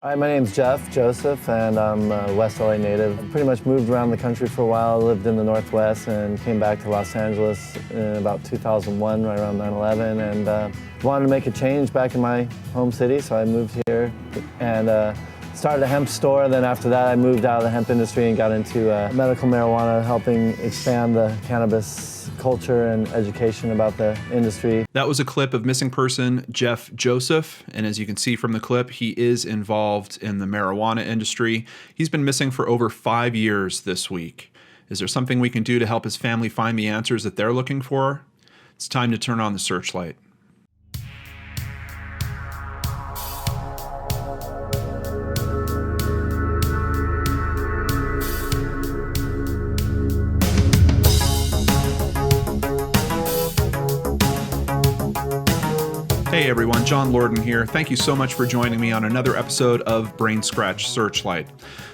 Hi, my name's Jeff Joseph, and I'm a West LA native. I pretty much moved around the country for a while, lived in the Northwest, and came back to Los Angeles in about 2001, right around 9/11, and wanted to make a change back in my home city, so I moved here and started a hemp store. Then after that, I moved out of the hemp industry and got into medical marijuana, helping expand the cannabis culture and education about the industry. That was a clip of missing person Jeff Joseph, and as you can see from the clip, he is involved in the marijuana industry. He's been missing for over 5 years this week. Is there something we can do to help his family find the answers that they're looking for? It's time to turn on the searchlight. Hey everyone, John Lorden here. Thank you so much for joining me on another episode of Brainscratch Searchlight.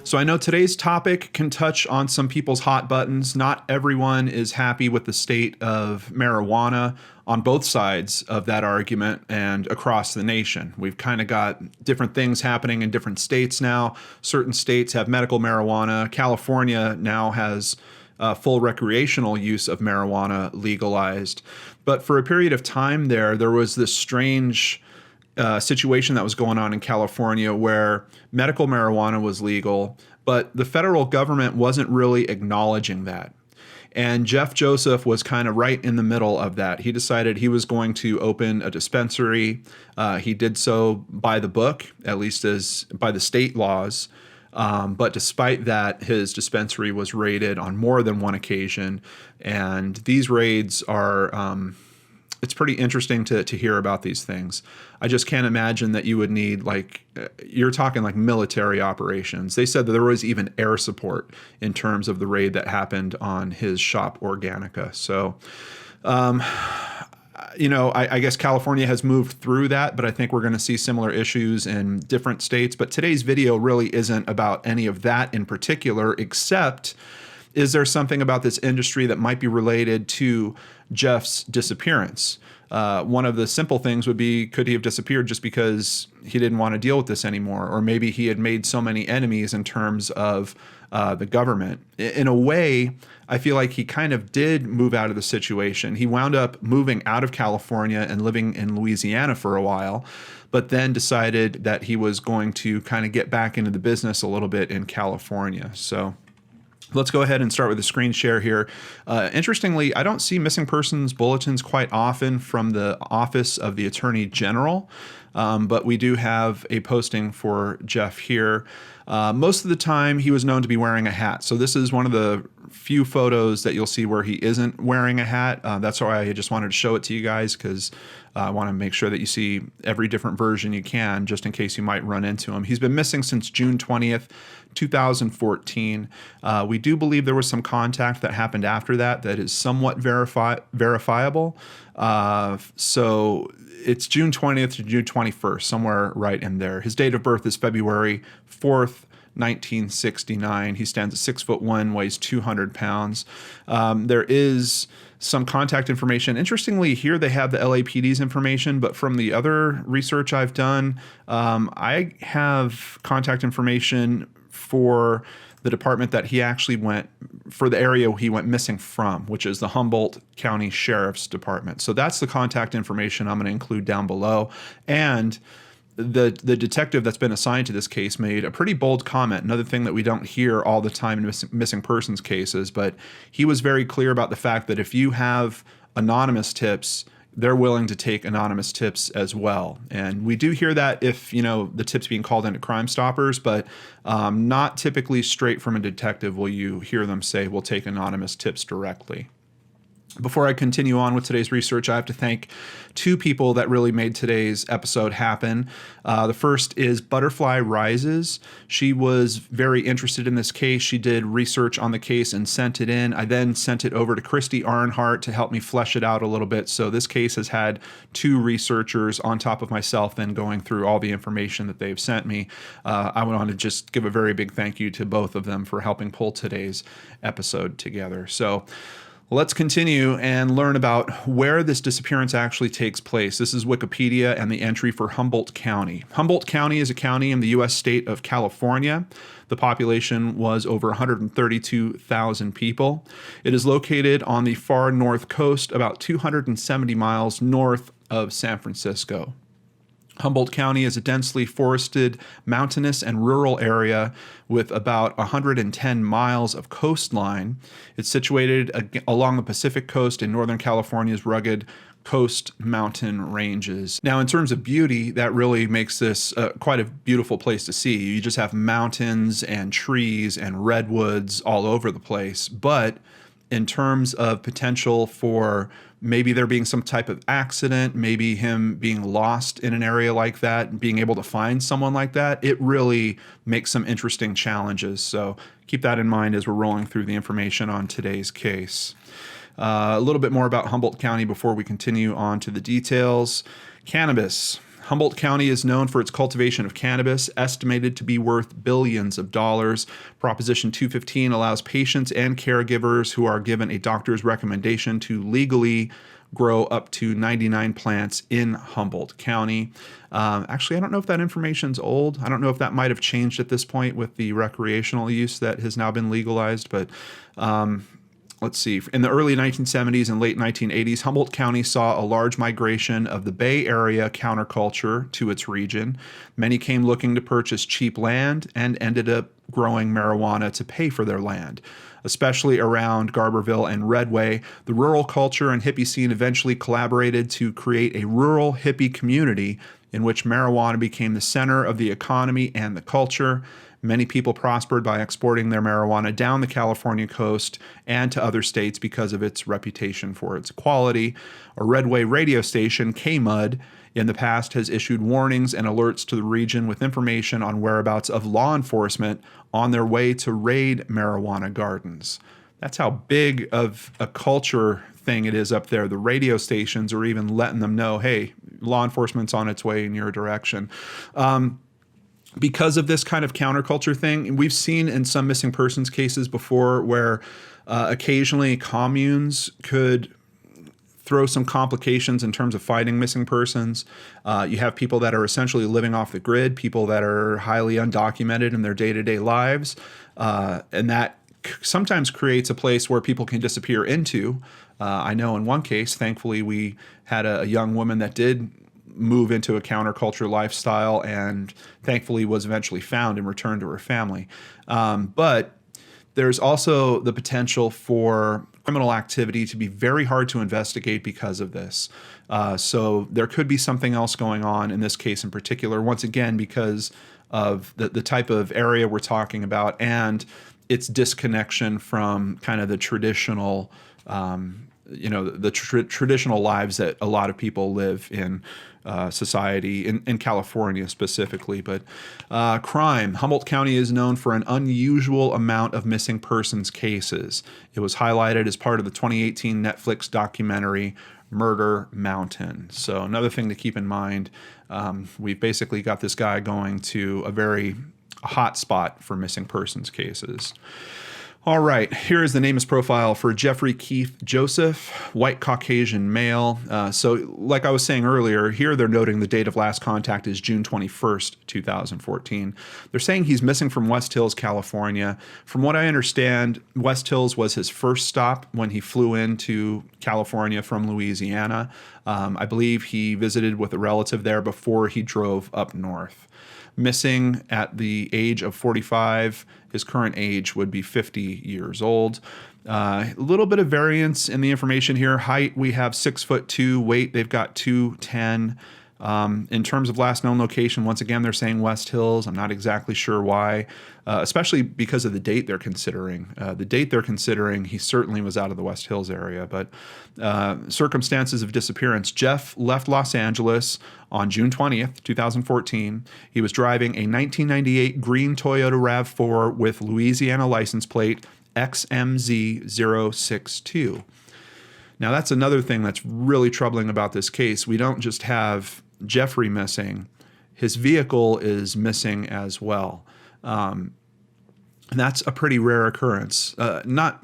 So I know today's topic can touch on some people's hot buttons. Not everyone is happy with the state of marijuana on both sides of that argument and across the nation. We've kind of got different things happening in different states now. Certain states have medical marijuana. California now has full recreational use of marijuana legalized. But for a period of time there was this strange situation that was going on in California where medical marijuana was legal, but the federal government wasn't really acknowledging that. And Jeff Joseph was kind of right in the middle of that. He decided he was going to open a dispensary. He did so by the book, at least as by the state laws. But despite that, his dispensary was raided on more than one occasion. And these raids are, it's pretty interesting to hear about these things. I just can't imagine that you would need, you're talking like military operations. They said that there was even air support in terms of the raid that happened on his shop, Organica. So, I guess California has moved through that, but I think we're going to see similar issues in different states. But today's video really isn't about any of that in particular, except is there something about this industry that might be related to Jeff's disappearance? One of the simple things would be, could he have disappeared just because he didn't want to deal with this anymore? Or maybe he had made so many enemies in terms of the government. In a way, I feel like he kind of did move out of the situation. He wound up moving out of California and living in Louisiana for a while, but then decided that he was going to kind of get back into the business a little bit in California. So let's go ahead and start with the screen share here. Interestingly, I don't see missing persons bulletins quite often from the Office of the Attorney General, but we do have a posting for Jeff here. Most of the time, he was known to be wearing a hat. So this is one of the few photos that you'll see where he isn't wearing a hat. That's why I just wanted to show it to you guys, because I want to make sure that you see every different version you can, just in case you might run into him. He's been missing since June 20th, 2014. We do believe there was some contact that happened after that is somewhat verifiable. So it's June 20th to June 21st, somewhere right in there. His date of birth is February 4th, 1969. He stands at 6'1", weighs 200 pounds. There is some contact information. Interestingly, here they have the LAPD's information, but from the other research I've done, I have contact information for the department that he actually went, for the area he went missing from, which is the Humboldt County Sheriff's Department. So that's the contact information I'm going to include down below. And the detective that's been assigned to this case made a pretty bold comment, another thing that we don't hear all the time in missing persons cases, but he was very clear about the fact that if you have anonymous tips, they're willing to take anonymous tips as well. And we do hear that if, the tips being called into Crime Stoppers, but not typically straight from a detective will you hear them say, we'll take anonymous tips directly. Before I continue on with today's research, I have to thank two people that really made today's episode happen. The first is Butterfly Rises. She was very interested in this case. She did research on the case and sent it in. I then sent it over to Christy Arnhart to help me flesh it out a little bit. So this case has had two researchers on top of myself then going through all the information that they've sent me. I want to just give a very big thank you to both of them for helping pull today's episode together. So Let's continue and learn about where this disappearance actually takes place. This is Wikipedia and the entry for Humboldt County. Humboldt County is a county in the U.S. state of California. The population was over 132,000 people. It is located on the far north coast, about 270 miles north of San Francisco. Humboldt County is a densely forested, mountainous, and rural area with about 110 miles of coastline. It's situated along the Pacific coast in Northern California's rugged coast mountain ranges. Now, in terms of beauty, that really makes this quite a beautiful place to see. You just have mountains and trees and redwoods all over the place. But in terms of potential for maybe there being some type of accident, maybe him being lost in an area like that, and being able to find someone like that, it really makes some interesting challenges. So keep that in mind as we're rolling through the information on today's case. A little bit more about Humboldt County before we continue on to the details. Cannabis. Humboldt County is known for its cultivation of cannabis, estimated to be worth billions of dollars. Proposition 215 allows patients and caregivers who are given a doctor's recommendation to legally grow up to 99 plants in Humboldt County. Actually, I don't know if that information's old. I don't know if that might have changed at this point with the recreational use that has now been legalized, but let's see. In the early 1970s and late 1980s, Humboldt County saw a large migration of the Bay Area counterculture to its region. Many came looking to purchase cheap land and ended up growing marijuana to pay for their land. Especially around Garberville and Redway, the rural culture and hippie scene eventually collaborated to create a rural hippie community in which marijuana became the center of the economy and the culture. Many people prospered by exporting their marijuana down the California coast and to other states because of its reputation for its quality. A Redway radio station, KMUD, in the past has issued warnings and alerts to the region with information on whereabouts of law enforcement on their way to raid marijuana gardens. That's how big of a culture thing it is up there. The radio stations are even letting them know, hey, law enforcement's on its way in your direction. Because of this kind of counterculture thing, we've seen in some missing persons cases before where occasionally communes could throw some complications in terms of fighting missing persons. You have people that are essentially living off the grid, people that are highly undocumented in their day-to-day lives, and that sometimes creates a place where people can disappear into. I know in one case, thankfully, we had a young woman that did move into a counterculture lifestyle and thankfully was eventually found and returned to her family. But there's also the potential for criminal activity to be very hard to investigate because of this. So there could be something else going on in this case in particular, once again, because of the type of area we're talking about and its disconnection from kind of the traditional traditional lives that a lot of people live in society, in California specifically. But crime. Humboldt County is known for an unusual amount of missing persons cases. It was highlighted as part of the 2018 Netflix documentary Murder Mountain. So another thing to keep in mind, we've basically got this guy going to a very hot spot for missing persons cases. All right, here is the NamUs profile for Jeffrey Keith Joseph, white Caucasian male. So like I was saying earlier, here they're noting the date of last contact is June 21st, 2014. They're saying he's missing from West Hills, California. From what I understand, West Hills was his first stop when he flew into California from Louisiana. I believe he visited with a relative there before he drove up north. Missing at the age of 45. His current age would be 50 years old. A little bit of variance in the information here. Height, we have 6'2". Weight, they've got 210. In terms of last known location, once again, they're saying West Hills. I'm not exactly sure why, especially because of the date they're considering. The date they're considering, he certainly was out of the West Hills area. But circumstances of disappearance. Jeff left Los Angeles on June 20th, 2014. He was driving a 1998 green Toyota RAV4 with Louisiana license plate XMZ062. Now, that's another thing that's really troubling about this case. We don't just have Jeffrey missing. His vehicle is missing as well. And that's a pretty rare occurrence. Not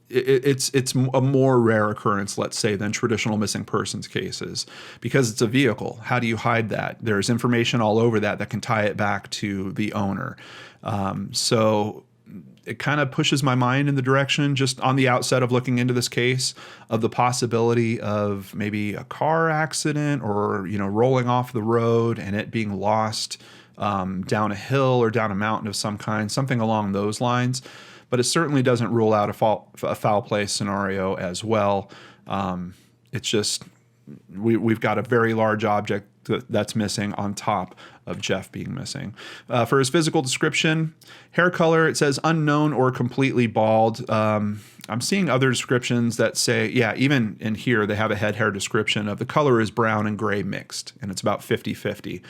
it's a more rare occurrence, let's say, than traditional missing persons cases, because it's a vehicle. How do you hide that? There's information all over that can tie it back to the owner. So it kind of pushes my mind in the direction, just on the outset of looking into this case, of the possibility of maybe a car accident or, rolling off the road and it being lost down a hill or down a mountain of some kind, something along those lines. But it certainly doesn't rule out a foul play scenario as well. It's just we've got a very large object that's missing on top of Jeff being missing. For his physical description, hair color, it says unknown or completely bald. I'm seeing other descriptions that say, even in here, they have a head hair description of the color is brown and gray mixed, and it's about 50-50.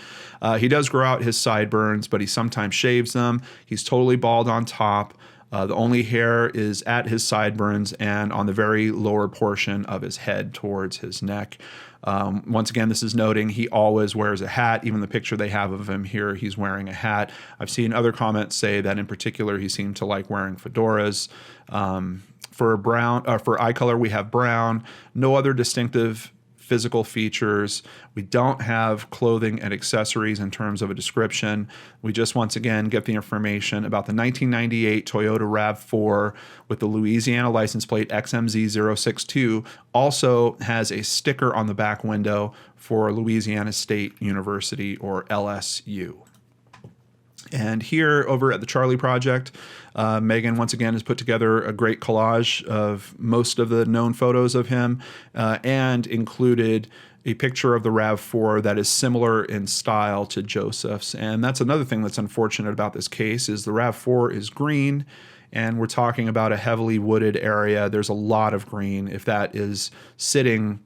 He does grow out his sideburns, but he sometimes shaves them. He's totally bald on top. The only hair is at his sideburns and on the very lower portion of his head towards his neck. Once again, this is noting he always wears a hat. Even the picture they have of him here, he's wearing a hat. I've seen other comments say that in particular he seemed to like wearing fedoras. For eye color, we have brown. No other distinctive physical features. We don't have clothing and accessories in terms of a description. We just once again get the information about the 1998 Toyota RAV4 with the Louisiana license plate XMZ062. Also has a sticker on the back window for Louisiana State University, or LSU. And here over at the Charlie Project, Megan once again has put together a great collage of most of the known photos of him and included a picture of the RAV4 that is similar in style to Joseph's. And that's another thing that's unfortunate about this case is the RAV4 is green, and we're talking about a heavily wooded area. There's a lot of green. If that is sitting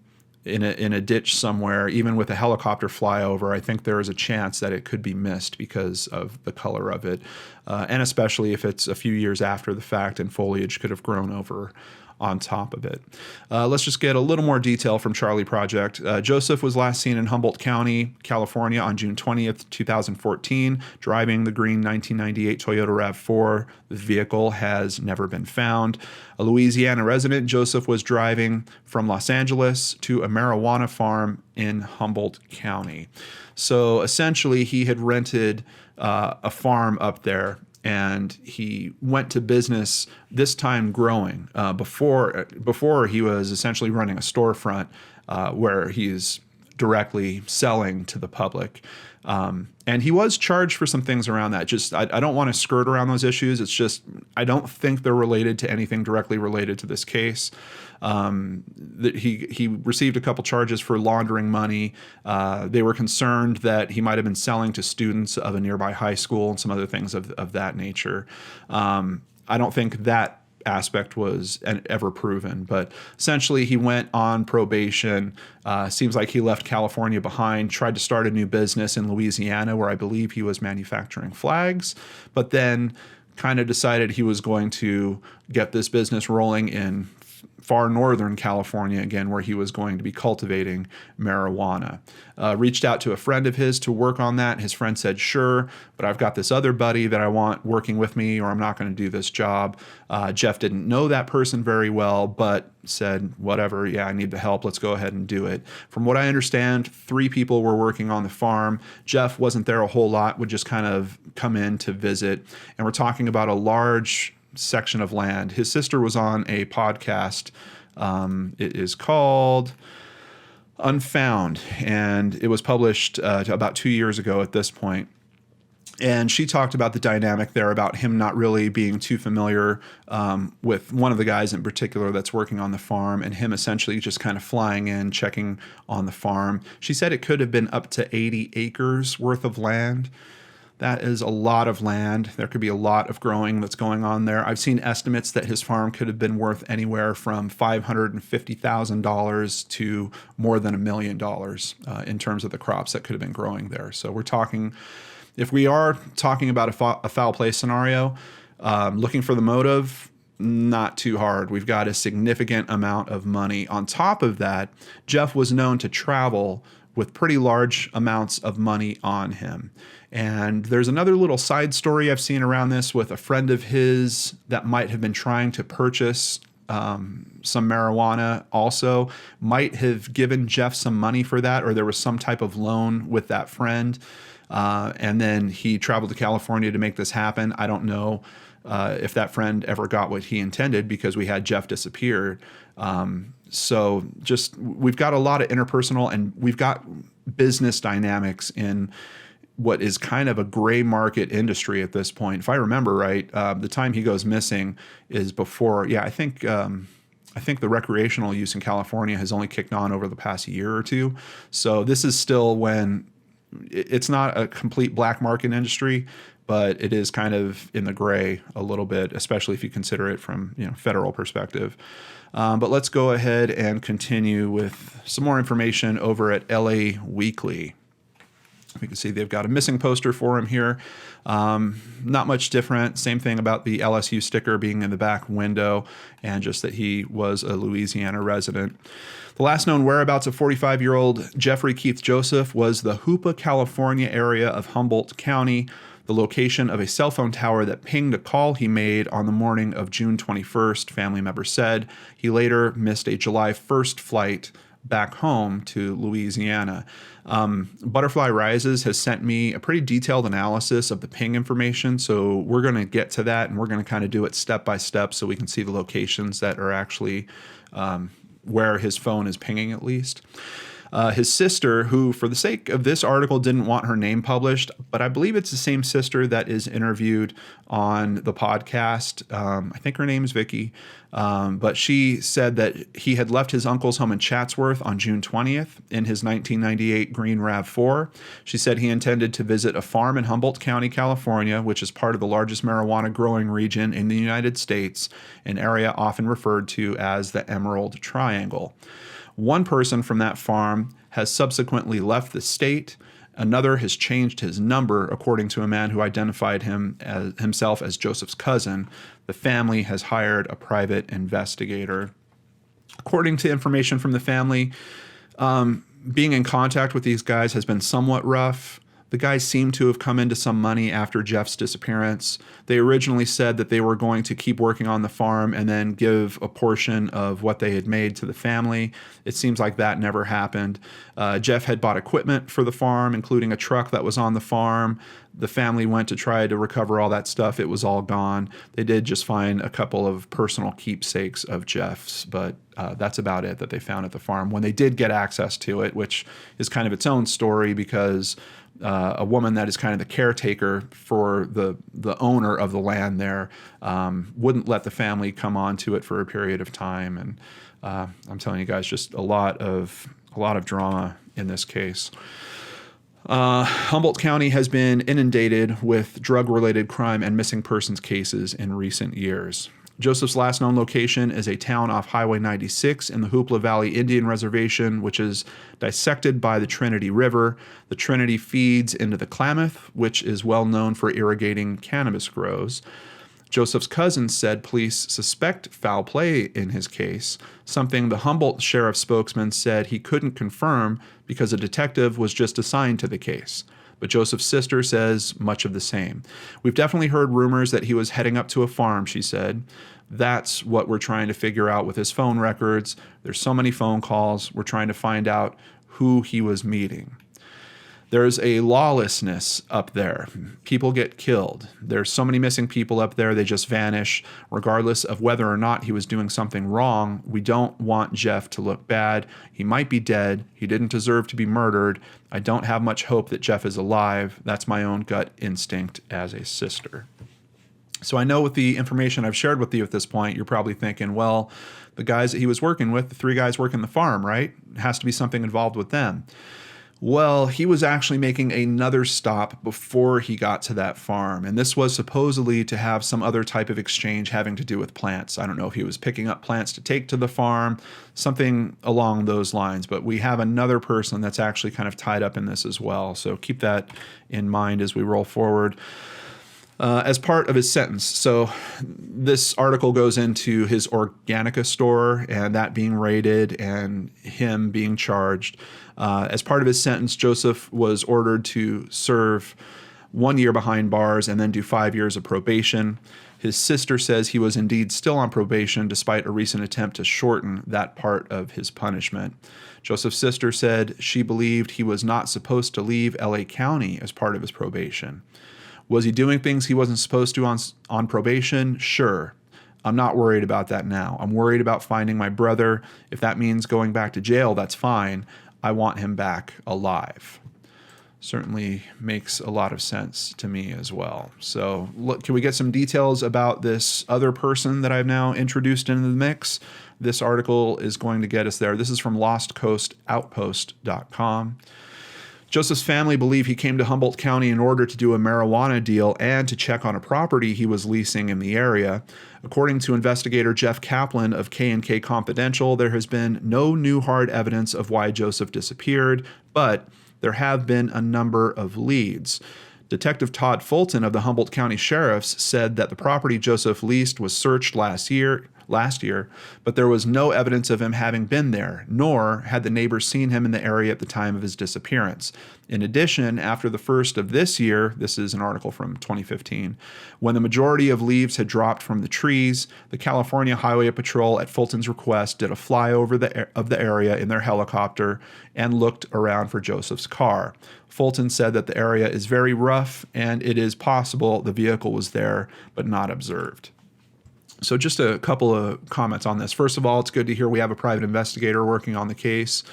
in a ditch somewhere, even with a helicopter flyover, I think there is a chance that it could be missed because of the color of it, and especially if it's a few years after the fact and foliage could have grown over on top of it. Let's just get a little more detail from Charlie Project. Joseph was last seen in Humboldt County, California on June 20th, 2014, driving the green 1998 Toyota RAV4. The vehicle has never been found. A Louisiana resident, Joseph was driving from Los Angeles to a marijuana farm in Humboldt County. So essentially, he had rented a farm up there, and he went to business, this time growing. Before he was essentially running a storefront where he's directly selling to the public. And he was charged for some things around that. Just I don't want to skirt around those issues. It's just I don't think they're related to anything directly related to this case. That he received a couple charges for laundering money. They were concerned that he might have been selling to students of a nearby high school and some other things of that nature. I don't think that aspect was ever proven, but essentially he went on probation. Seems like he left California behind, tried to start a new business in Louisiana where I believe he was manufacturing flags, but then kind of decided he was going to get this business rolling in far northern California again, where he was going to be cultivating marijuana. Reached out to a friend of his to work on that. His friend said, sure, but I've got this other buddy that I want working with me, or I'm not going to do this job. Jeff didn't know that person very well, but said, whatever, yeah, I need the help. Let's go ahead and do it. From what I understand, 3 people were working on the farm. Jeff wasn't there a whole lot, would just kind of come in to visit. And we're talking about a large section of land. His sister was on a podcast. It is called Unfound, and it was published about 2 years ago at this point. And she talked about the dynamic there, about him not really being too familiar with one of the guys in particular that's working on the farm, and him essentially just kind of flying in, checking on the farm. She said it could have been up to 80 acres worth of land. That is a lot of land. There could be a lot of growing that's going on there. I've seen estimates that his farm could have been worth anywhere from $550,000 to more than $1 million in terms of the crops that could have been growing there. So we're talking, if we are talking about a foul play scenario, looking for the motive, not too hard. We've got a significant amount of money. On top of that, Jeff was known to travel with pretty large amounts of money on him. And there's another little side story I've seen around this with a friend of his that might have been trying to purchase some marijuana also, might have given Jeff some money for that, or there was some type of loan with that friend. And then he traveled to California to make this happen. I don't know if that friend ever got what he intended, because we had Jeff disappear. So just, we've got a lot of interpersonal, and we've got business dynamics in what is kind of a gray market industry at this point. If I remember right, the time he goes missing is before, I think the recreational use in California has only kicked on over the past year or two. So this is still when it's not a complete black market industry, but it is kind of in the gray a little bit, especially if you consider it from federal perspective. But let's go ahead and continue with some more information over at LA Weekly. We can see they've got a missing poster for him here. Not much different. Same thing about the LSU sticker being in the back window, and just that he was a Louisiana resident. The last known whereabouts of 45-year-old Jeffrey Keith Joseph was the Hoopa, California area of Humboldt County, the location of a cell phone tower that pinged a call he made on the morning of June 21st, family members said. He later missed a July 1st flight back home to Louisiana. Butterfly Rises has sent me a pretty detailed analysis of the ping information, so we're going to get to that, and we're going to kind of do it step by step so we can see the locations that are actually where his phone is pinging, at least. His sister, who for the sake of this article didn't want her name published, but I believe it's the same sister that is interviewed on the podcast. I think her name is Vicky, but she said that he had left his uncle's home in Chatsworth on June 20th in his 1998 green RAV4. She said he intended to visit a farm in Humboldt County, California, which is part of the largest marijuana growing region in the United States, an area often referred to as the Emerald Triangle. One person from that farm has subsequently left the state. Another has changed his number, according to a man who identified himself as Joseph's cousin. The family has hired a private investigator. According to information from the family, being in contact with these guys has been somewhat rough. The guys seem to have come into some money after Jeff's disappearance. They originally said that they were going to keep working on the farm and then give a portion of what they had made to the family. It seems like that never happened. Jeff had bought equipment for the farm, including a truck that was on the farm. The family went to try to recover all that stuff. It was all gone. They did just find a couple of personal keepsakes of Jeff's, but that's about it that they found at the farm when they did get access to it, which is kind of its own story, because a woman that is kind of the caretaker for the owner of the land there wouldn't let the family come onto it for a period of time. And I'm telling you guys, just a lot of drama in this case. Humboldt County has been inundated with drug-related crime and missing persons cases in recent years. Joseph's last known location is a town off Highway 96 in the Hoopla Valley Indian Reservation, which is dissected by the Trinity River. The Trinity feeds into the Klamath, which is well known for irrigating cannabis grows. Joseph's cousin said police suspect foul play in his case, something the Humboldt Sheriff spokesman said he couldn't confirm because a detective was just assigned to the case. But Joseph's sister says much of the same. We've definitely heard rumors that he was heading up to a farm, she said. That's what we're trying to figure out with his phone records. There's so many phone calls. We're trying to find out who he was meeting. There's a lawlessness up there. People get killed. There's so many missing people up there, they just vanish. Regardless of whether or not he was doing something wrong, we don't want Jeff to look bad. He might be dead. He didn't deserve to be murdered. I don't have much hope that Jeff is alive. That's my own gut instinct as a sister. So I know with the information I've shared with you at this point, you're probably thinking, well, the guys that he was working with, the three guys working the farm, right? It has to be something involved with them. Well, he was actually making another stop before he got to that farm, and this was supposedly to have some other type of exchange having to do with plants. I don't know if he was picking up plants to take to the farm, something along those lines, but we have another person that's actually kind of tied up in this as well, so keep that in mind as we roll forward. As part of his sentence. So this article goes into his Organica store and that being raided and him being charged. As part of his sentence, Joseph was ordered to serve 1 year behind bars and then do 5 years of probation. His sister says he was indeed still on probation despite a recent attempt to shorten that part of his punishment. Joseph's sister said she believed he was not supposed to leave LA County as part of his probation. Was he doing things he wasn't supposed to on probation? Sure. I'm not worried about that now. I'm worried about finding my brother. If that means going back to jail, that's fine. I want him back alive. Certainly makes a lot of sense to me as well. So look, can we get some details about this other person that I've now introduced into the mix? This article is going to get us there. This is from LostCoastOutpost.com. Joseph's family believe he came to Humboldt County in order to do a marijuana deal and to check on a property he was leasing in the area. According to investigator Jeff Kaplan of K&K Confidential, there has been no new hard evidence of why Joseph disappeared, but there have been a number of leads. Detective Todd Fulton of the Humboldt County Sheriff's said that the property Joseph leased was searched last year, but there was no evidence of him having been there, nor had the neighbors seen him in the area at the time of his disappearance. In addition, after the first of this year, this is an article from 2015, when the majority of leaves had dropped from the trees, the California Highway Patrol, at Fulton's request, did a flyover of the area in their helicopter and looked around for Joseph's car. Fulton said that the area is very rough and it is possible the vehicle was there but not observed. So just a couple of comments on this. First of all, it's good to hear we have a private investigator working on the case.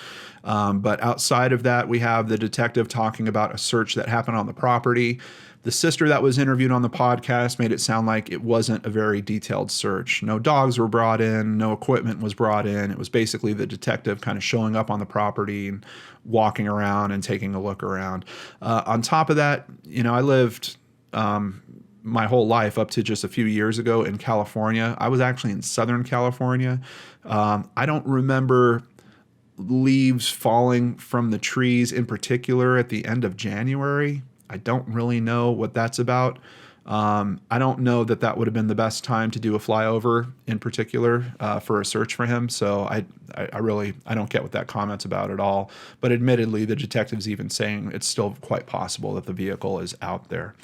But outside of that, we have the detective talking about a search that happened on the property. The sister that was interviewed on the podcast made it sound like it wasn't a very detailed search. No dogs were brought in, no equipment was brought in. It was basically the detective kind of showing up on the property and walking around and taking a look around. On top of that, I lived my whole life up to just a few years ago in California. I was actually in Southern California. I don't remember leaves falling from the trees in particular at the end of January. I don't really know what that's about. I don't know that would have been the best time to do a flyover in particular for a search for him. So I don't get what that comment's about at all. But admittedly, the detective's even saying it's still quite possible that the vehicle is out there.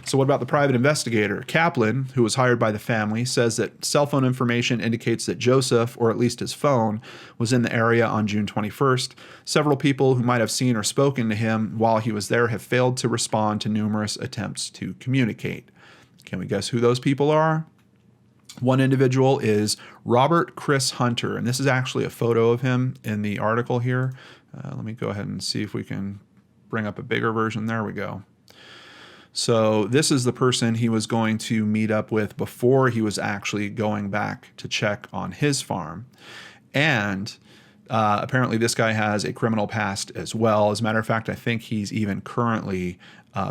So what about the private investigator? Kaplan, who was hired by the family, says that cell phone information indicates that Joseph, or at least his phone, was in the area on June 21st. Several people who might have seen or spoken to him while he was there have failed to respond to numerous attempts to communicate. Can we guess who those people are? One individual is Robert Chris Hunter, and this is actually a photo of him in the article here. Let me go ahead and see if we can bring up a bigger version. There we go. So this is the person he was going to meet up with before he was actually going back to check on his farm. And apparently this guy has a criminal past as well. As a matter of fact, I think he's even currently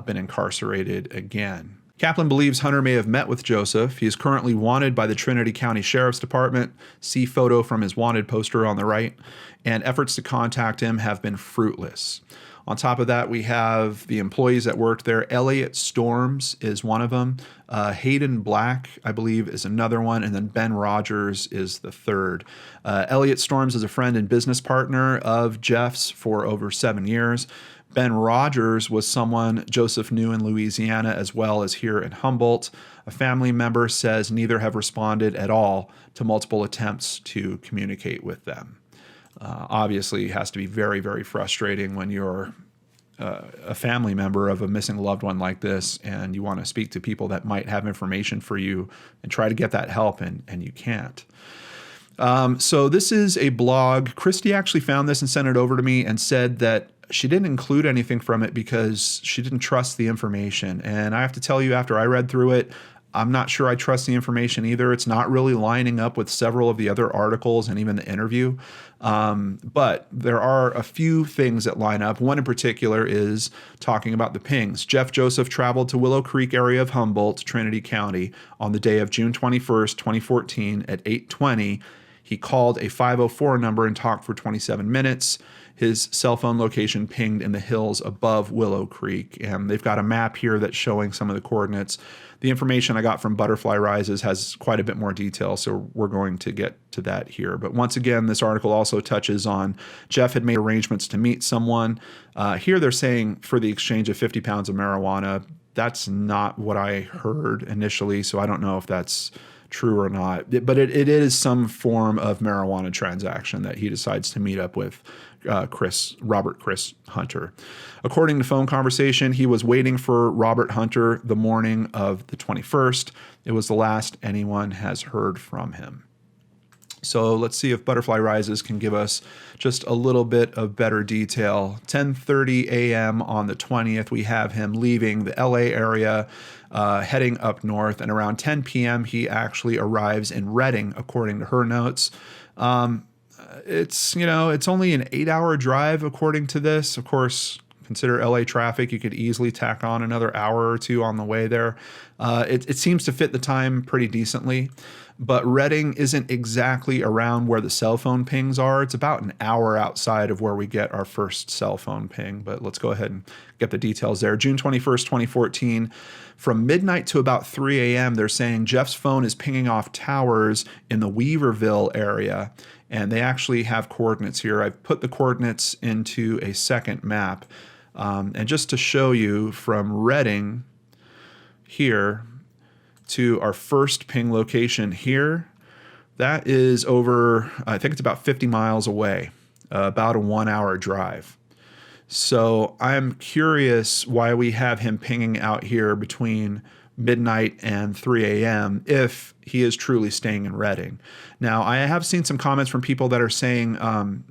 been incarcerated again. Kaplan believes Hunter may have met with Joseph. He is currently wanted by the Trinity County Sheriff's Department. See photo from his wanted poster on the right. And efforts to contact him have been fruitless. On top of that, we have the employees that worked there. Elliot Storms is one of them. Hayden Black, I believe, is another one. And then Ben Rogers is the third. Elliot Storms is a friend and business partner of Jeff's for over 7 years. Ben Rogers was someone Joseph knew in Louisiana as well as here in Humboldt. A family member says neither have responded at all to multiple attempts to communicate with them. Obviously, it has to be very, very frustrating when you're a family member of a missing loved one like this and you want to speak to people that might have information for you and try to get that help and you can't. So this is a blog. Christy actually found this and sent it over to me and said that she didn't include anything from it because she didn't trust the information. And I have to tell you, after I read through it, I'm not sure I trust the information either. It's not really lining up with several of the other articles and even the interview. But there are a few things that line up. One in particular is talking about the pings. Jeff Joseph traveled to Willow Creek area of Humboldt, Trinity County, on the day of June 21st, 2014 at 8:20. He called a 504 number and talked for 27 minutes. His cell phone location pinged in the hills above Willow Creek. And they've got a map here that's showing some of the coordinates. The information I got from Butterfly Rises has quite a bit more detail, so we're going to get to that here. But once again, this article also touches on Jeff had made arrangements to meet someone. Here they're saying for the exchange of 50 pounds of marijuana. that's not what I heard initially, so I don't know if that's true or not. But it is some form of marijuana transaction that he decides to meet up with Robert Chris Hunter. According to phone conversation, he was waiting for Robert Hunter the morning of the 21st. It was the last anyone has heard from him. So let's see if Butterfly Rises can give us just a little bit of better detail. 10:30 a.m. on the 20th, we have him leaving the LA area, heading up north, and around 10 p.m. he actually arrives in Redding, according to her notes. It's only an 8-hour drive according to this. Of course, consider LA traffic. You could easily tack on another hour or two on the way there. It seems to fit the time pretty decently, but Redding isn't exactly around where the cell phone pings are. It's about an hour outside of where we get our first cell phone ping, but let's go ahead and get the details there. June 21st, 2014, from midnight to about 3 a.m., they're saying Jeff's phone is pinging off towers in the Weaverville area, and they actually have coordinates here. I've put the coordinates into a second map. And just to show you from Redding here to our first ping location here, that is over, I think it's about 50 miles away, about a 1-hour drive. So I'm curious why we have him pinging out here between midnight and 3 a.m. if he is truly staying in Redding. Now, I have seen some comments from people that are saying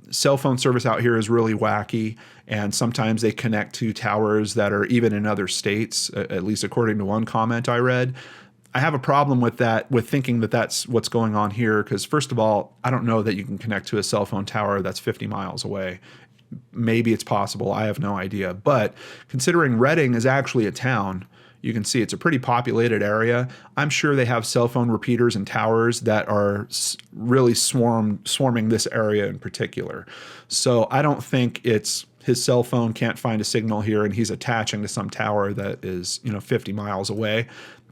cell phone service out here is really wacky, and sometimes they connect to towers that are even in other states, at least according to one comment I read. I have a problem with that, with thinking that that's what's going on here, because first of all, I don't know that you can connect to a cell phone tower that's 50 miles away. Maybe it's possible. I have no idea. But considering Redding is actually a town, you can see it's a pretty populated area. I'm sure they have cell phone repeaters and towers that are really swarming this area in particular. So I don't think it's his cell phone can't find a signal here and he's attaching to some tower that is, 50 miles away.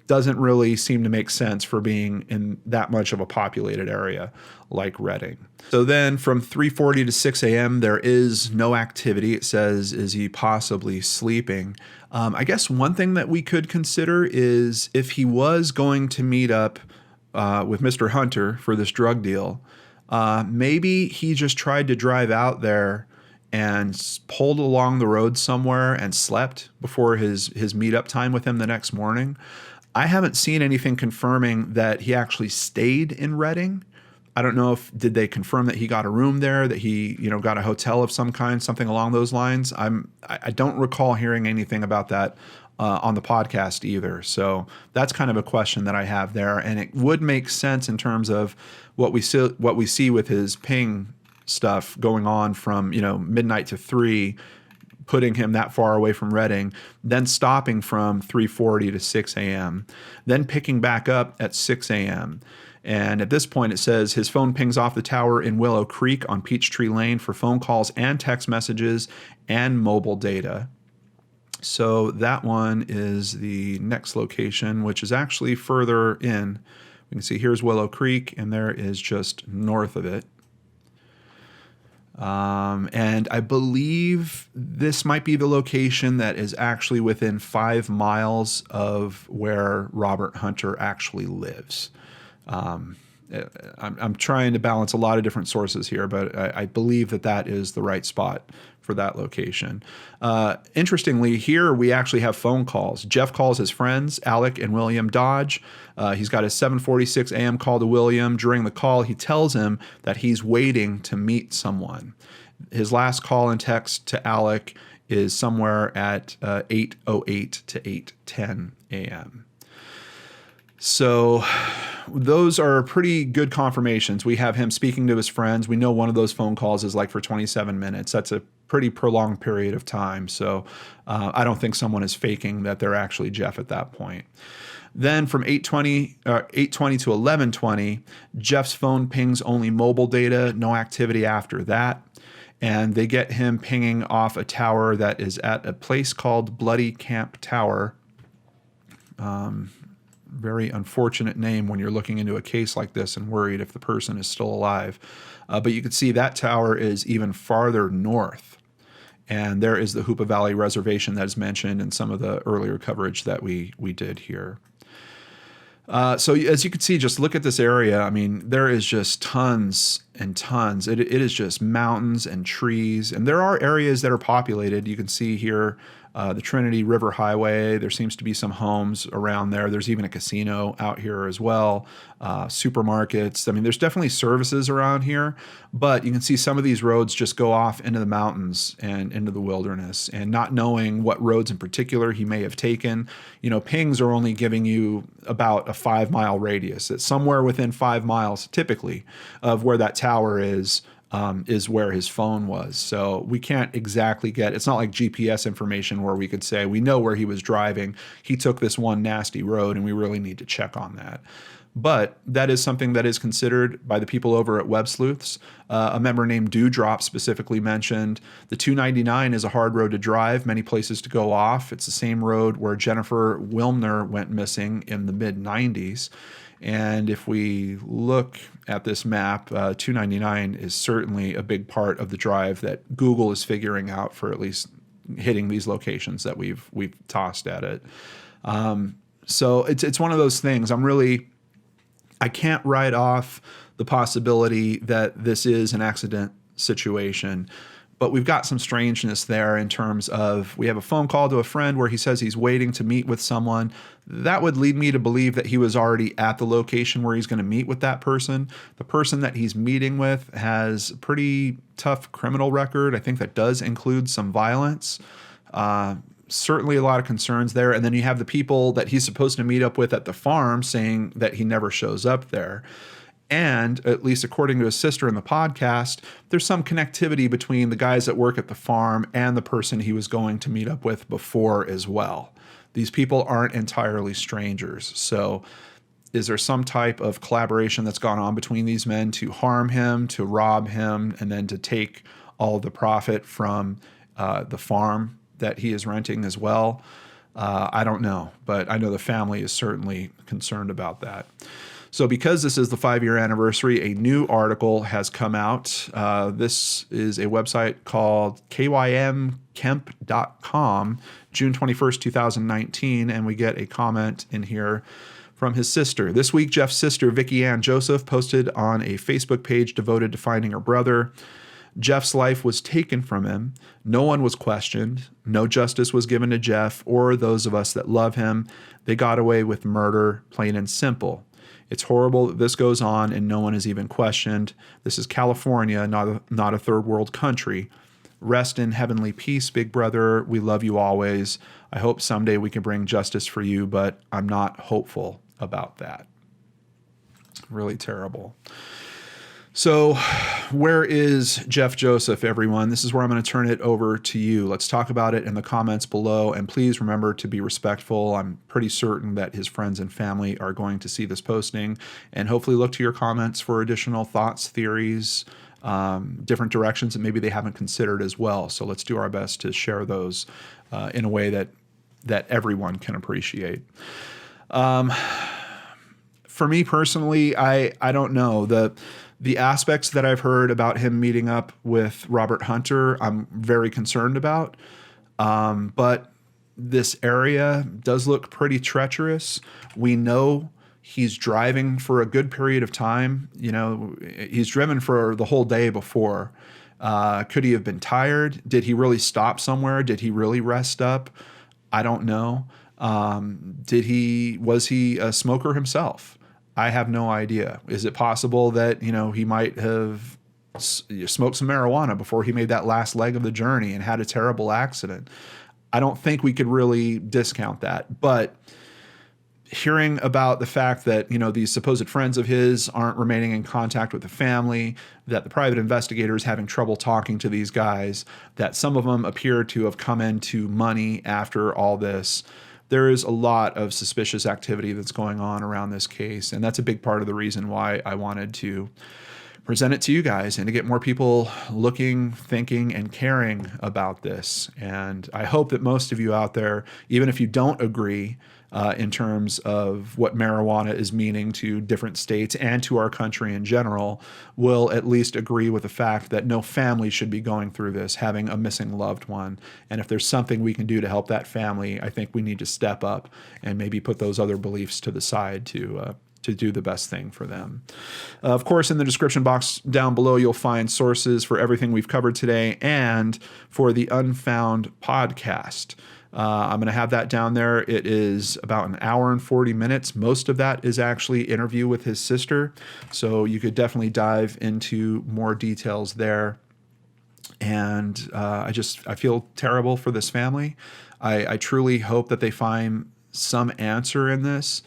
Doesn't really seem to make sense for being in that much of a populated area like Redding. So then from 3:40 to 6 a.m., there is no activity. It says, is he possibly sleeping? I guess one thing that we could consider is if he was going to meet up with Mr. Hunter for this drug deal, maybe he just tried to drive out there and pulled along the road somewhere and slept before his meetup time with him the next morning. I haven't seen anything confirming that he actually stayed in Redding. I don't know did they confirm that he got a room there, that he, got a hotel of some kind, something along those lines. I don't recall hearing anything about that on the podcast either. So that's kind of a question that I have there, and it would make sense in terms of what we see with his ping stuff going on from midnight to 3. Putting him that far away from Redding, then stopping from 3:40 to 6 a.m., then picking back up at 6 a.m. And at this point, it says his phone pings off the tower in Willow Creek on Peachtree Lane for phone calls and text messages and mobile data. So that one is the next location, which is actually further in. We can see here's Willow Creek, and there is just north of it. And I believe this might be the location that is actually within 5 miles of where Robert Hunter actually lives. I'm trying to balance a lot of different sources here, but I believe that is the right spot for that location. Interestingly, here we actually have phone calls. Jeff calls his friends, Alec and William Dodge. He's got a 7:46 a.m. call to William. During the call, he tells him that he's waiting to meet someone. His last call and text to Alec is somewhere at 8:08 to 8:10 a.m. So those are pretty good confirmations. We have him speaking to his friends. We know one of those phone calls is like for 27 minutes. That's a pretty prolonged period of time. So I don't think someone is faking that they're actually Jeff at that point. Then from 8:20 to 11:20, Jeff's phone pings only mobile data, no activity after that. And they get him pinging off a tower that is at a place called Bloody Camp Tower. Very unfortunate name when you're looking into a case like this and worried if the person is still alive. But you can see that tower is even farther north. And there is the Hoopa Valley Reservation that is mentioned in some of the earlier coverage that we did here. So as you can see, just look at this area. I mean, there is just tons and tons. It is just mountains and trees. And there are areas that are populated. You can see here the Trinity River Highway. There seems to be some homes around there. There's even a casino out here as well. Supermarkets. I mean, there's definitely services around here, but you can see some of these roads just go off into the mountains and into the wilderness, and not knowing what roads in particular he may have taken. You know, pings are only giving you about a 5-mile radius. It's somewhere within 5 miles typically of where that tower is where his phone was. So we can't exactly get, it's not like GPS information where we could say, we know where he was driving. He took this one nasty road and we really need to check on that. But that is something that is considered by the people over at Web Sleuths. A member named Dewdrop specifically mentioned the 299 is a hard road to drive, many places to go off. It's the same road where Jennifer Wilmner went missing in the mid-90s. And if we look at this map, 299 is certainly a big part of the drive that Google is figuring out for at least hitting these locations that we've tossed at it. So it's one of those things. I can't write off the possibility that this is an accident situation, but we've got some strangeness there in terms of, we have a phone call to a friend where he says he's waiting to meet with someone. That would lead me to believe that he was already at the location where he's going to meet with that person. The person that he's meeting with has a pretty tough criminal record. I think that does include some violence. Certainly a lot of concerns there. And then you have the people that he's supposed to meet up with at the farm saying that he never shows up there. And at least according to his sister in the podcast, there's some connectivity between the guys that work at the farm and the person he was going to meet up with before as well. These people aren't entirely strangers. So is there some type of collaboration that's gone on between these men to harm him, to rob him, and then to take all of the profit from the farm that he is renting as well? I don't know, but I know the family is certainly concerned about that. So because this is the 5-year anniversary, a new article has come out. This is a website called kymkemp.com, June 21st, 2019, and we get a comment in here from his sister. This week, Jeff's sister, Vicki Ann Joseph, posted on a Facebook page devoted to finding her brother. Jeff's life was taken from him. No one was questioned. No justice was given to Jeff or those of us that love him. They got away with murder, plain and simple. It's horrible that this goes on and no one is even questioned. This is California, not a third world country. Rest in heavenly peace, big brother. We love you always. I hope someday we can bring justice for you, but I'm not hopeful about that. Really terrible. So where is Jeff Joseph, everyone? This is where I'm going to turn it over to you. Let's talk about it in the comments below. And please remember to be respectful. I'm pretty certain that his friends and family are going to see this posting, and hopefully look to your comments for additional thoughts, theories, different directions that maybe they haven't considered as well. So let's do our best to share those in a way that everyone can appreciate. For me personally, I don't know. The aspects that I've heard about him meeting up with Robert Hunter, I'm very concerned about. But this area does look pretty treacherous. We know he's driving for a good period of time. You know, he's driven for the whole day before. Could he have been tired? Did he really stop somewhere? Did he really rest up? I don't know. Was he a smoker himself? I have no idea. Is it possible that, he might have smoked some marijuana before he made that last leg of the journey and had a terrible accident? I don't think we could really discount that. But hearing about the fact that, these supposed friends of his aren't remaining in contact with the family, that the private investigator is having trouble talking to these guys, that some of them appear to have come into money after all this, there is a lot of suspicious activity that's going on around this case. And that's a big part of the reason why I wanted to present it to you guys and to get more people looking, thinking, and caring about this. And I hope that most of you out there, even if you don't agree, in terms of what marijuana is meaning to different states and to our country in general will at least agree with the fact that no family should be going through this, having a missing loved one. And if there's something we can do to help that family, I think we need to step up and maybe put those other beliefs to the side to do the best thing for them. Of course, in the description box down below, you'll find sources for everything we've covered today and for the Unfound Podcast. I'm going to have that down there. It is about an hour and 40 minutes. Most of that is actually interview with his sister. So you could definitely dive into more details there. And I feel terrible for this family. I truly hope that they find some answer in this.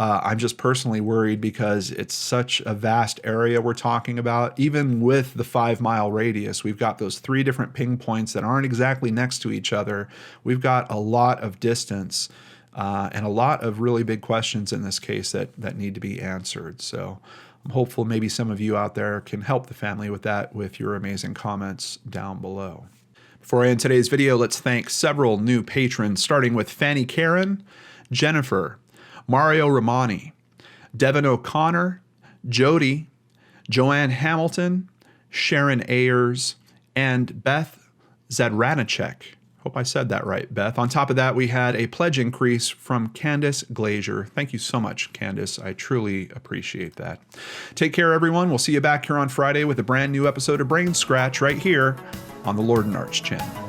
I'm just personally worried because it's such a vast area we're talking about. Even with the 5-mile radius, we've got those 3 different ping points that aren't exactly next to each other. We've got a lot of distance and a lot of really big questions in this case that need to be answered. So I'm hopeful maybe some of you out there can help the family with that with your amazing comments down below. Before I end today's video, let's thank several new patrons, starting with Fanny Karen, Jennifer, Mario Romani, Devin O'Connor, Jody, Joanne Hamilton, Sharon Ayers, and Beth Zadranacek. Hope I said that right, Beth. On top of that, we had a pledge increase from Candace Glazier. Thank you so much, Candace. I truly appreciate that. Take care, everyone. We'll see you back here on Friday with a brand new episode of Brainscratch right here on the Lord and Arch channel.